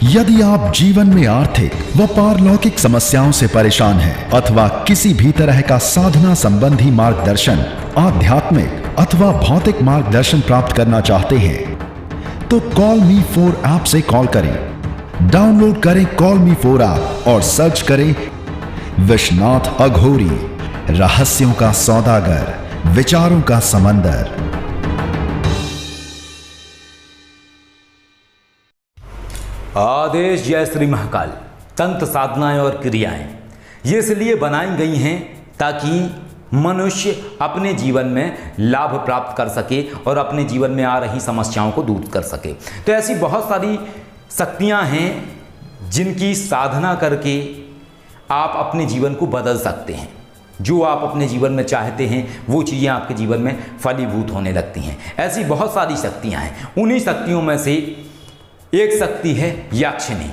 यदि आप जीवन में आर्थिक व पारलौकिक समस्याओं से परेशान हैं अथवा किसी भी तरह का साधना संबंधी मार्गदर्शन, आध्यात्मिक अथवा भौतिक मार्गदर्शन प्राप्त करना चाहते हैं तो कॉल मी 4 ऐप से कॉल करें। डाउनलोड करें कॉल मी 4 ऐप और सर्च करें विश्वनाथ अघोरी, रहस्यों का सौदागर, विचारों का समंदर। आदेश जय श्री महाकाल। तंत्र साधनाएं और क्रियाएं ये इसलिए बनाई गई हैं ताकि मनुष्य अपने जीवन में लाभ प्राप्त कर सके और अपने जीवन में आ रही समस्याओं को दूर कर सके। तो ऐसी बहुत सारी शक्तियां हैं जिनकी साधना करके आप अपने जीवन को बदल सकते हैं। जो आप अपने जीवन में चाहते हैं वो चीज़ें आपके जीवन में फलीभूत होने लगती हैं। ऐसी बहुत सारी शक्तियां हैं। उन्हीं शक्तियों में से एक शक्ति है यक्षिणी।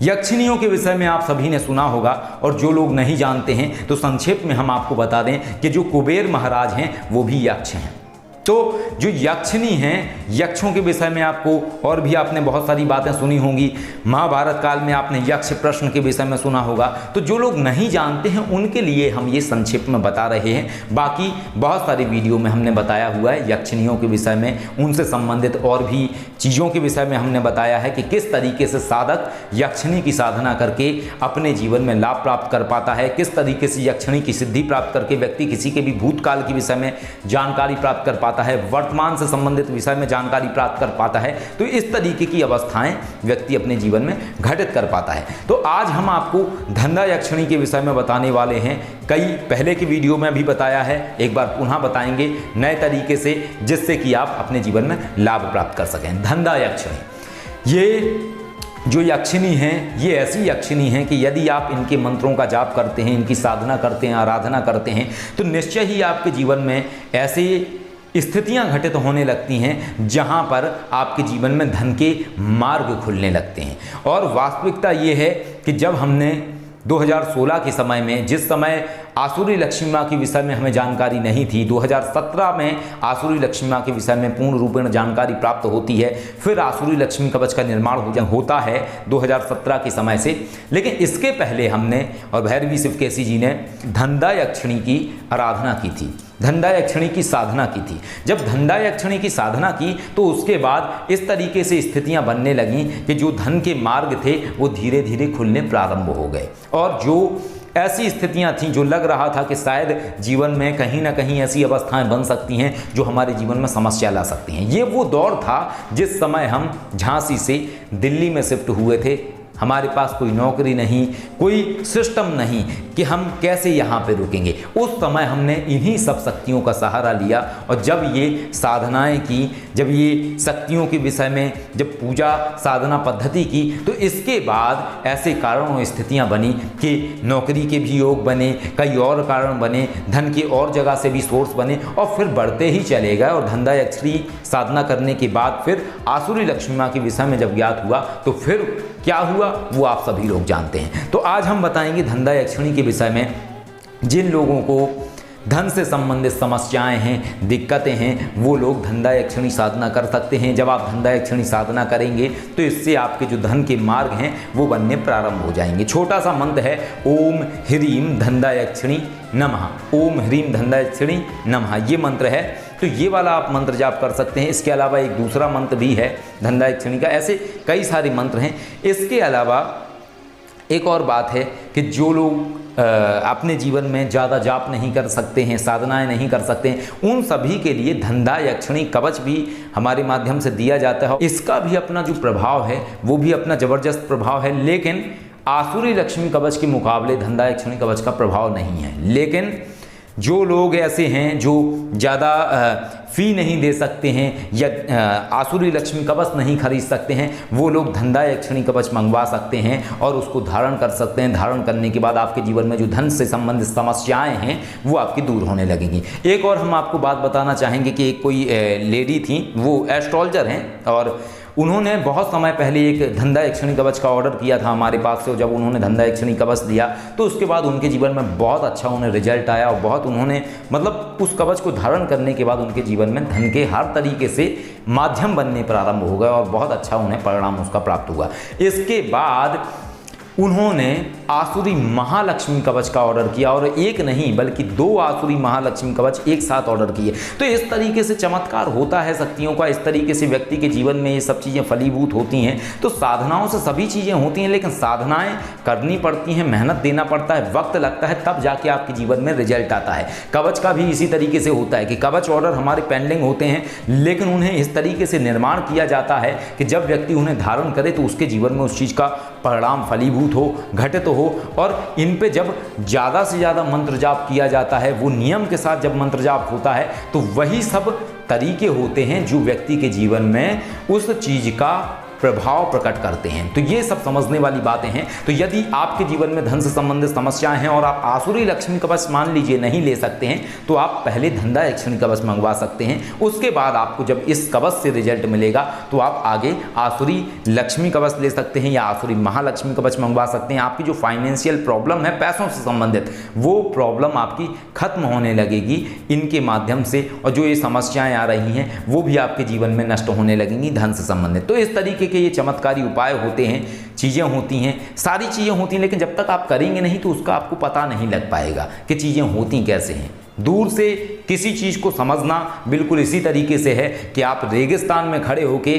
यक्षिणियों के विषय में आप सभी ने सुना होगा, और जो लोग नहीं जानते हैं तो संक्षेप में हम आपको बता दें कि जो कुबेर महाराज हैं वो भी यक्ष हैं। तो जो यक्षिणी हैं, यक्षों के विषय में आपको और भी आपने बहुत सारी बातें सुनी होंगी। महाभारत काल में आपने यक्ष प्रश्न के विषय में सुना होगा। तो जो लोग नहीं जानते हैं उनके लिए हम ये संक्षेप में बता रहे हैं। बाकी बहुत सारी वीडियो में हमने बताया हुआ है यक्षिणियों के विषय में, उनसे संबंधित और भी चीज़ों के विषय में हमने बताया है कि किस तरीके से साधक यक्षिणी की साधना करके अपने जीवन में लाभ प्राप्त कर पाता है, किस तरीके से यक्षिणी की सिद्धि प्राप्त करके व्यक्ति किसी के भी भूतकाल के विषय में जानकारी प्राप्त कर पाता है, वर्तमान से संबंधित विषय में जानकारी प्राप्त कर पाता है। तो इस तरीके की अवस्थाएं व्यक्ति अपने जीवन में घटित कर पाता है। तो आज हम आपको धंधा यक्षिणी के विषय में बताने वाले हैं। कई पहले की वीडियो में भी बताया है, एक बार पुनः बताएंगे नए तरीके से, जिससे कि आप अपने जीवन में लाभ प्राप्त कर सकें। धंधा यक्षिणी, ये जो यक्षिणी हैं ये ऐसी यक्षिणी हैं कि यदि आप इनके मंत्रों का जाप करते हैं, इनकी साधना करते हैं, आराधना करते हैं, तो निश्चय ही आपके जीवन में ऐसे स्थितियां घटित होने लगती हैं जहां पर आपके जीवन में धन के मार्ग खुलने लगते हैं। और वास्तविकता ये है कि जब हमने 2016 के समय में, जिस समय आसुरी लक्ष्मी माँ के विषय में हमें जानकारी नहीं थी, 2017 में आसुरी लक्ष्मी माँ के विषय में पूर्ण रूपेण जानकारी प्राप्त होती है। फिर आसुरी लक्ष्मी कवच का निर्माण होता है 2017 के समय से। लेकिन इसके पहले हमने और भैरवी शिवकेशी जी ने धंधा यक्षिणी की आराधना की थी, धंधा यक्षिणी की साधना की थी। जब धंधा यक्षिणी की साधना की तो उसके बाद इस तरीके से स्थितियां बनने लगीं कि जो धन के मार्ग थे वो धीरे धीरे खुलने प्रारंभ हो गए। और जो ऐसी स्थितियां थीं जो लग रहा था कि शायद जीवन में कहीं ना कहीं ऐसी अवस्थाएं बन सकती हैं जो हमारे जीवन में समस्या ला सकती हैं। ये वो दौर था जिस समय हम झांसी से दिल्ली में शिफ्ट हुए थे। हमारे पास कोई नौकरी नहीं, कोई सिस्टम नहीं कि हम कैसे यहाँ पे रुकेंगे। उस समय हमने इन्हीं सब शक्तियों का सहारा लिया, और जब ये साधनाएं की, जब ये शक्तियों के विषय में जब पूजा साधना पद्धति की, तो इसके बाद ऐसे कारण और स्थितियाँ बनी कि नौकरी के भी योग बने, कई और कारण बने, धन के और जगह से भी सोर्स बने, और फिर बढ़ते ही चले गए। और धंधा यक्षिणी साधना करने के बाद फिर आसुरी लक्ष्मी माँ के विषय में जब ज्ञात हुआ तो फिर क्या हुआ वो आप सभी लोग जानते हैं। तो आज हम बताएंगे धंधा यक्षिणी के विषय में। जिन लोगों को धन से संबंधित समस्याएं हैं, दिक्कतें हैं, वो लोग धंधा यक्षिणी साधना कर सकते हैं। जब आप धंधा यक्षिणी साधना करेंगे तो इससे आपके जो धन के मार्ग हैं वो बनने प्रारंभ हो जाएंगे। छोटा सा मंत्र है, ओम ह्रीम धंधा यक्षिणी नमः, ओम ह्रीम धंधा यक्षिणी नमः, ये मंत्र है। तो ये वाला आप मंत्र जाप कर सकते हैं। इसके अलावा एक दूसरा मंत्र भी है धंधा यक्षिणी का। ऐसे कई सारे मंत्र हैं। इसके अलावा एक और बात है कि जो लोग अपने जीवन में ज़्यादा जाप नहीं कर सकते हैं, साधनाएं नहीं कर सकते हैं, उन सभी के लिए धंधा यक्षिणी कवच भी हमारे माध्यम से दिया जाता है। इसका भी अपना जो प्रभाव है वो भी अपना ज़बरदस्त प्रभाव है, लेकिन आसुरी लक्ष्मी कवच के मुकाबले धंधा यक्षिणी कवच का प्रभाव नहीं है। लेकिन जो लोग ऐसे हैं जो ज़्यादा फ़ी नहीं दे सकते हैं या आसुरी लक्ष्मी कवच नहीं खरीद सकते हैं, वो लोग धंधा यक्षिणी कवच मंगवा सकते हैं और उसको धारण कर सकते हैं। धारण करने के बाद आपके जीवन में जो धन से संबंधित समस्याएं हैं वो आपकी दूर होने लगेंगी। एक और हम आपको बात बताना चाहेंगे कि एक कोई लेडी थी, वो एस्ट्रोलॉजर हैं, और उन्होंने बहुत समय पहले एक धंधा यक्षिणी कवच का ऑर्डर किया था हमारे पास से, और जब उन्होंने धंधा यक्षिणी कवच दिया तो उसके बाद उनके जीवन में बहुत अच्छा उन्हें रिजल्ट आया, और बहुत उन्होंने मतलब उस कवच को धारण करने के बाद उनके जीवन में धन के हर तरीके से माध्यम बनने प्रारंभ हो गए और बहुत अच्छा उन्हें परिणाम उसका प्राप्त हुआ। इसके बाद उन्होंने आसुरी महालक्ष्मी कवच का ऑर्डर किया, और एक नहीं बल्कि 2 आसुरी महालक्ष्मी कवच एक साथ ऑर्डर किए। तो इस तरीके से चमत्कार होता है शक्तियों का, इस तरीके से व्यक्ति के जीवन में ये सब चीज़ें फलीभूत होती हैं। तो साधनाओं से सभी चीज़ें होती हैं, लेकिन साधनाएं करनी पड़ती हैं, मेहनत देना पड़ता है, वक्त लगता है, तब जाके आपके जीवन में रिजल्ट आता है। कवच का भी इसी तरीके से होता है कि कवच ऑर्डर हमारे पेंडिंग होते हैं, लेकिन उन्हें इस तरीके से निर्माण किया जाता है कि जब व्यक्ति उन्हें धारण करे तो उसके जीवन में उस चीज़ का परिणाम फलीभूत हो, घटित हो। और इन पे जब ज़्यादा से ज़्यादा मंत्र जाप किया जाता है, वो नियम के साथ जब मंत्र जाप होता है, तो वही सब तरीके होते हैं जो व्यक्ति के जीवन में उस चीज़ का प्रभाव प्रकट करते हैं। तो ये सब समझने वाली बातें हैं। तो यदि आपके जीवन में धन से संबंधित समस्याएं हैं और आप आसुरी लक्ष्मी कवच मान लीजिए नहीं ले सकते हैं, तो आप पहले धंधा यक्षिणी कवच मंगवा सकते हैं। उसके बाद आपको जब इस कवच से रिजल्ट मिलेगा तो आप आगे आसुरी लक्ष्मी कवच ले सकते हैं या आसुरी महालक्ष्मी कवच मंगवा सकते हैं। आपकी जो फाइनेंशियल प्रॉब्लम है पैसों से संबंधित, वो प्रॉब्लम आपकी खत्म होने लगेगी इनके माध्यम से, और जो ये समस्याएं आ रही हैं वो भी आपके जीवन में नष्ट होने लगेंगी धन से संबंधित। तो इस तरीके के ये चमत्कारी उपाय होते हैं, चीज़ें होती हैं, सारी चीज़ें होती हैं, लेकिन जब तक आप करेंगे नहीं तो उसका आपको पता नहीं लग पाएगा कि चीज़ें होती कैसे हैं। दूर से किसी चीज़ को समझना बिल्कुल इसी तरीके से है कि आप रेगिस्तान में खड़े होके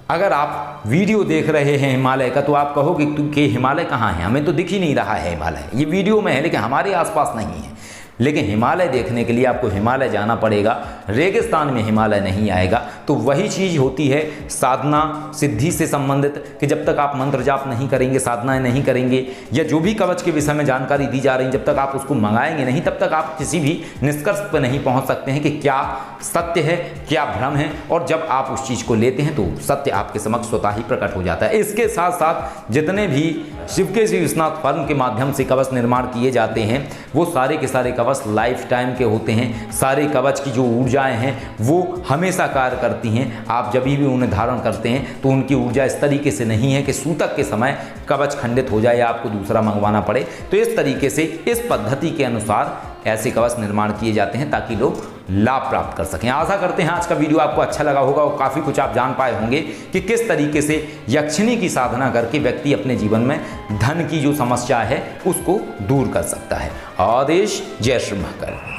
अगर आप वीडियो देख रहे हैं हिमालय का, तो आप कहोगे कि हिमालय कहाँ है, हमें तो दिख ही नहीं रहा है हिमालय, ये वीडियो में है लेकिन हमारे आसपास नहीं है। लेकिन हिमालय देखने के लिए आपको हिमालय जाना पड़ेगा, रेगिस्तान में हिमालय नहीं आएगा। तो वही चीज़ होती है साधना सिद्धि से संबंधित कि जब तक आप मंत्र जाप नहीं करेंगे, साधनाएं नहीं करेंगे, या जो भी कवच के विषय में जानकारी दी जा रही है, जब तक आप उसको मंगाएंगे नहीं, तब तक आप किसी भी निष्कर्ष पर नहीं पहुंच सकते हैं कि क्या सत्य है, क्या भ्रम है। और जब आप उस चीज़ को लेते हैं तो सत्य आपके समक्ष स्वतः ही प्रकट हो जाता है। इसके साथ साथ जितने भी शिव के श्री विश्वनाथ फर्म के माध्यम से कवच निर्माण किए जाते हैं, वो सारे के सारे कवच लाइफ टाइम के होते हैं। सारे कवच की जो ऊर्जाएं हैं वो हमेशा कार्य करती हैं। आप जब भी उन्हें धारण करते हैं तो उनकी ऊर्जा इस तरीके से नहीं है कि सूतक के समय कवच खंडित हो जाए या आपको दूसरा मंगवाना पड़े। तो इस तरीके से इस पद्धति के अनुसार ऐसे कवच निर्माण किए जाते हैं ताकि लोग लाभ प्राप्त कर सकें। आशा करते हैं आज का वीडियो आपको अच्छा लगा होगा और काफ़ी कुछ आप जान पाए होंगे कि किस तरीके से यक्षिणी की साधना करके व्यक्ति अपने जीवन में धन की जो समस्या है उसको दूर कर सकता है। आदेश जय श्री महाकाल।